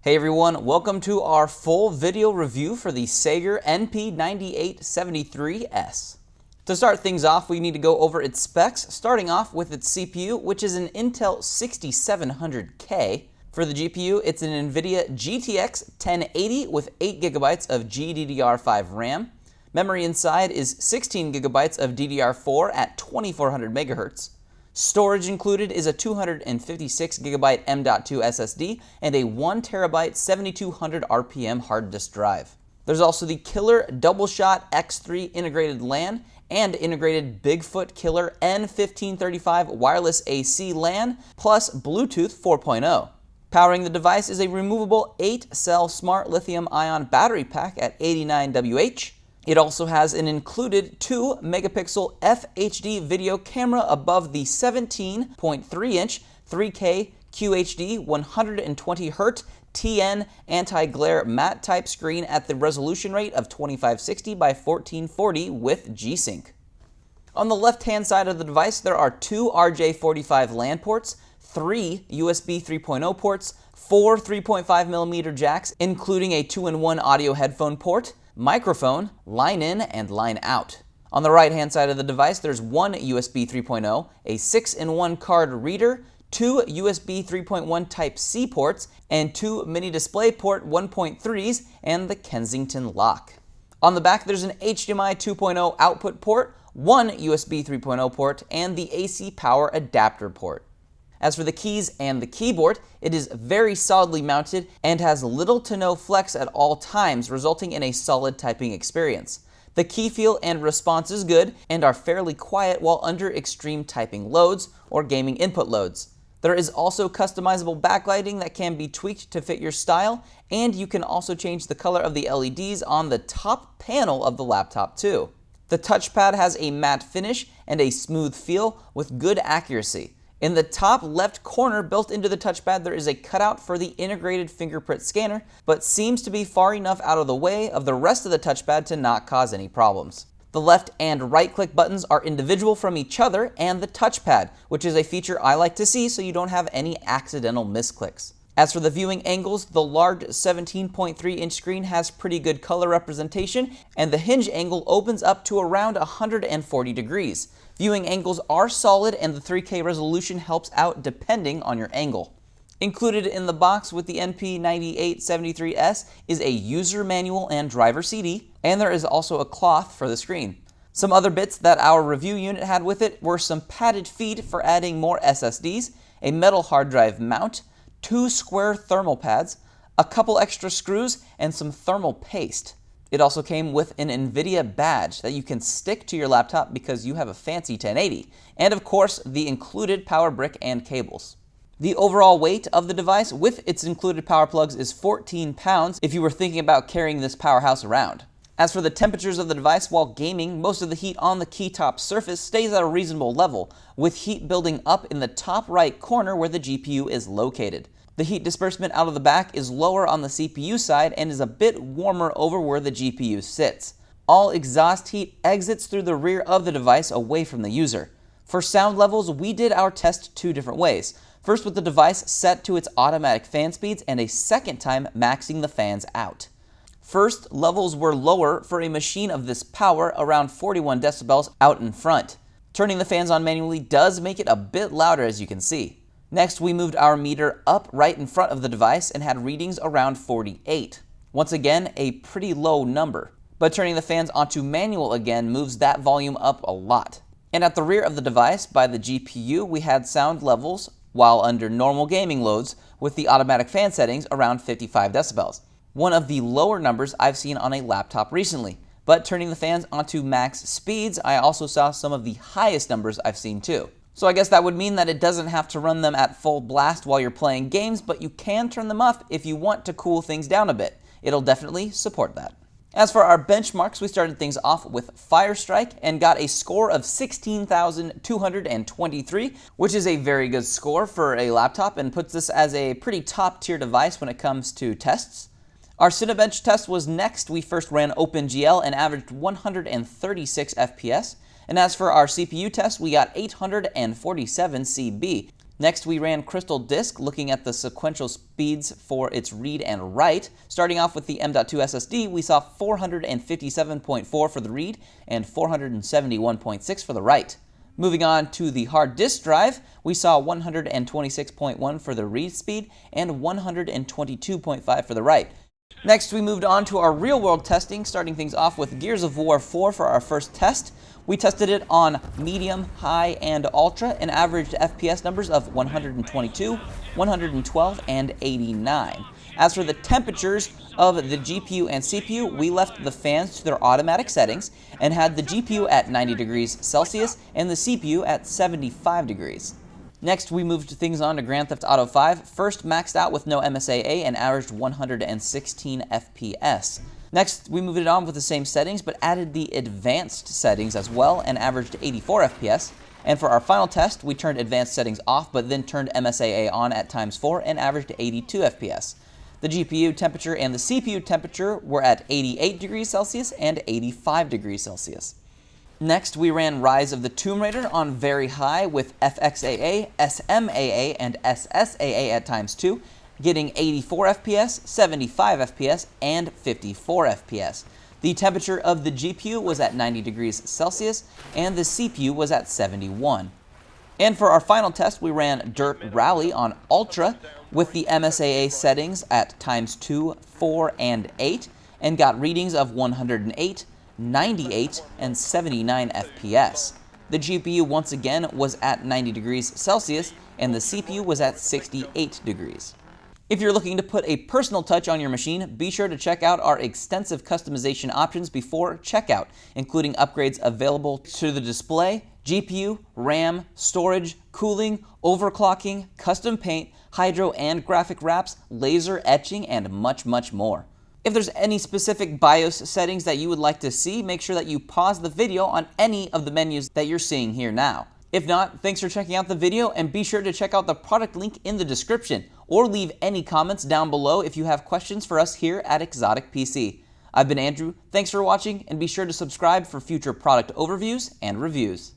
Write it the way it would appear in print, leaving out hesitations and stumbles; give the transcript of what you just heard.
Hey everyone, welcome to our full video review for the Sega NP9873-S. To start things off, we need to go over its specs, starting off with its CPU, which is an Intel 6700K. For the GPU, it's an NVIDIA GTX 1080 with 8GB of GDDR5 RAM. Memory inside is 16GB of DDR4 at 2400 MHz. Storage included is a 256GB M.2 SSD and a 1TB 7200 RPM hard disk drive. There's also the killer double-shot X3 integrated LAN and integrated Bigfoot killer N1535 wireless AC LAN plus Bluetooth 4.0. Powering the device is a removable 8-cell smart lithium-ion battery pack at 89 WH. It also has an included 2-megapixel FHD video camera above the 17.3-inch 3K QHD 120Hz TN anti-glare matte type screen at the resolution rate of 2560 by 1440 with G-Sync. On the left-hand side of the device, there are 2 RJ45 LAN ports, 3 USB 3.0 ports, 4 3.5mm jacks, including a 2-in-1 audio headphone port, microphone, line in, and line out. On the right-hand side of the device, there's 1 USB 3.0, a 6-in-1 card reader, 2 USB 3.1 Type-C ports, and 2 mini DisplayPort 1.3s, and the Kensington lock. On the back, there's an HDMI 2.0 output port, 1 USB 3.0 port, and the AC power adapter port. As for the keys and the keyboard, it is very solidly mounted and has little to no flex at all times, resulting in a solid typing experience. The key feel and response is good and are fairly quiet while under extreme typing loads or gaming input loads. There is also customizable backlighting that can be tweaked to fit your style, and you can also change the color of the LEDs on the top panel of the laptop too. The touchpad has a matte finish and a smooth feel with good accuracy. In the top left corner built into the touchpad, there is a cutout for the integrated fingerprint scanner, but seems to be far enough out of the way of the rest of the touchpad to not cause any problems. The left and right click buttons are individual from each other and the touchpad, which is a feature I like to see so you don't have any accidental misclicks. As for the viewing angles, the large 17.3-inch screen has pretty good color representation, and the hinge angle opens up to around 140 degrees. Viewing angles are solid, and the 3K resolution helps out depending on your angle. Included in the box with the NP9873-S is a user manual and driver CD, and there is also a cloth for the screen. Some other bits that our review unit had with it were some padded feet for adding more SSDs, a metal hard drive mount, 2 square thermal pads, a couple extra screws, and some thermal paste. It also came with an NVIDIA badge that you can stick to your laptop because you have a fancy 1080, and of course the included power brick and cables. The overall weight of the device with its included power plugs is 14 pounds if you were thinking about carrying this powerhouse around. As for the temperatures of the device while gaming, most of the heat on the keytop surface stays at a reasonable level, with heat building up in the top right corner where the GPU is located. The heat disbursement out of the back is lower on the CPU side and is a bit warmer over where the GPU sits. All exhaust heat exits through the rear of the device away from the user. For sound levels, we did our test 2 different ways. First with the device set to its automatic fan speeds, and a second time maxing the fans out. First, levels were lower for a machine of this power, around 41 decibels out in front. Turning the fans on manually does make it a bit louder, as you can see. Next, we moved our meter up right in front of the device and had readings around 48. Once again, a pretty low number. But turning the fans onto manual again moves that volume up a lot. And at the rear of the device, by the GPU, we had sound levels, while under normal gaming loads, with the automatic fan settings around 55 decibels. One of the lower numbers I've seen on a laptop recently. But turning the fans onto max speeds, I also saw some of the highest numbers I've seen too. So I guess that would mean that it doesn't have to run them at full blast while you're playing games, but you can turn them off if you want to cool things down a bit. It'll definitely support that. As for our benchmarks, we started things off with Firestrike and got a score of 16,223, which is a very good score for a laptop and puts this as a pretty top-tier device when it comes to tests. Our Cinebench test was next. We first ran OpenGL and averaged 136 FPS. And as for our CPU test, we got 847 CB. Next, we ran Crystal Disk, looking at the sequential speeds for its read and write. Starting off with the M.2 SSD, we saw 457.4 for the read and 471.6 for the write. Moving on to the hard disk drive, we saw 126.1 for the read speed and 122.5 for the write. Next, we moved on to our real-world testing, starting things off with Gears of War 4 for our first test. We tested it on medium, high, and ultra and averaged FPS numbers of 122, 112, and 89. As for the temperatures of the GPU and CPU, we left the fans to their automatic settings and had the GPU at 90 degrees Celsius and the CPU at 75 degrees. Next, we moved things on to Grand Theft Auto 5, first maxed out with no MSAA and averaged 116 FPS. Next, we moved it on with the same settings, but added the advanced settings as well and averaged 84 FPS. And for our final test, we turned advanced settings off, but then turned MSAA on at ×4 and averaged 82 FPS. The GPU temperature and the CPU temperature were at 88 degrees Celsius and 85 degrees Celsius. Next, we ran Rise of the Tomb Raider on very high with FXAA, SMAA, and SSAA at ×2, getting 84 FPS, 75 FPS, and 54 FPS. The temperature of the GPU was at 90 degrees Celsius, and the CPU was at 71. And for our final test, we ran Dirt Rally on Ultra with the MSAA settings at ×2, 4, and 8, and got readings of 108, 98, and 79 FPS. The GPU once again was at 90 degrees Celsius, and the CPU was at 68 degrees. If you're looking to put a personal touch on your machine, be sure to check out our extensive customization options before checkout, including upgrades available to the display, GPU, RAM, storage, cooling, overclocking, custom paint, hydro and graphic wraps, laser etching, and much, much more. If there's any specific BIOS settings that you would like to see, make sure that you pause the video on any of the menus that you're seeing here now. If not, thanks for checking out the video, and be sure to check out the product link in the description, or leave any comments down below if you have questions for us here at Exotic PC. I've been Andrew, thanks for watching, and be sure to subscribe for future product overviews and reviews.